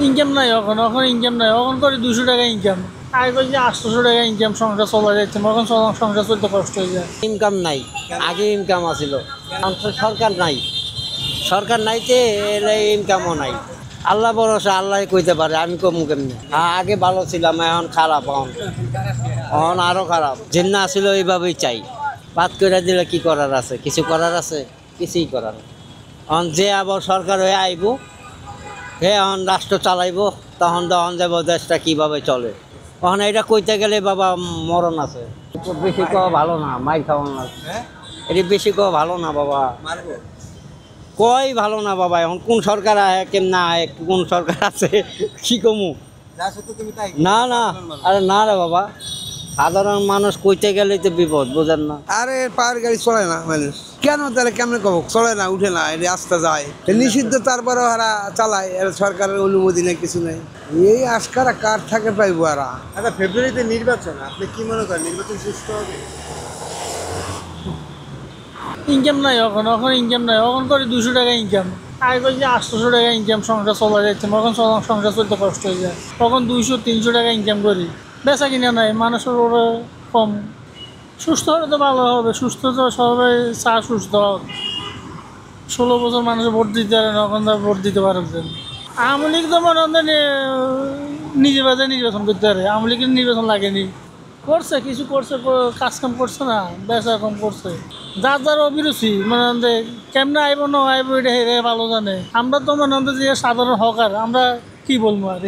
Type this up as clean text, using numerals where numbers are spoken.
Income নাই এখন এখন ইনকাম নাই এখন করে 200 টাকা ইনকাম আগে কই যে 800 টাকা ইনকাম সংসার চলা যাচ্ছে এখন সংসার চলতে কষ্ট হয়ে যায় ইনকাম নাই আগে ইনকাম আছিল সরকার নাই সরকার নাইতে এলে ইনকামও নাই আল্লাহ ভরসা আল্লাহ কইতে পারে আমি কমু কেমনি আগে ভালো ছিলাম এখন খারাপ এখন আরো খারাপ যেন আসলে ওইভাবেই চাই বাদ করে দিলে কি করার আছে কিছু করার আছে কিছুই করার এখন যে আবার সরকার হয়ে আইব হে এখন রাষ্ট্র চালাইব তখন তখন যাব দেশটা কিভাবে চলে তখন এটা কইতে গেলে বাবা মরণ আছে বেশি কওয়া ভালো না মাইর খাওয়ানো না এটি বেশি কওয়া ভালো না বাবা কই ভালো না বাবা এখন কোন সরকার আহে কেমন আহে কোন সরকার আছে কি কমু না না আরে না রে বাবা সাধারণ মানুষ কইতে গেলেই তো বিপদ বোঝেন না আরে পায়ের গাড়ি চলে না মানুষ কেন তাহলে কেমনে কব চলে না উঠে না রাস্তা যায় নিষিদ্ধ তারপরে ওরা চালায় সরকারের অনুমতি নেই কিছু নেই এই আজকারা কার থাকে পাইবো আর আচ্ছা ফেব্রুয়ারিতে নির্বাচন আপনি কি মনে করেন নির্বাচন সুষ্ঠু হবে? ইনকাম নাই এখন এখন ইনকাম নাই এখন করে 200 টাকা ইনকাম আগে কই যে 800 টাকা ইনকাম সংসার চলা যাচ্ছে এখন সংসার চলতে কষ্ট হয়ে যায় তখন 200-300 টাকা ইনকাম করি বেচা কিনা নাই মানুষের ওরা কম সুস্থ হলে তো ভালো হবে সুস্থ তো সবাই চা সুস্থ 16 বছর মানুষ ভোট দিতে পারে না এখন ভোট দিতে পারবেন আওয়ামী লীগ তো মনে হয় নিজে বাজে নির্বাচন করতে পারে আওয়ামী লীগের নির্বাচন লাগেনি করছে কিছু করছে কাজকাম করছে না বেচা কম করছে যার যার অভিরুচি মানে কেমনে আইব না আইব এটা হেরে ভালো জানে আমরা তো মনে হয় যে সাধারণ হকার আমরা কি বলবো আর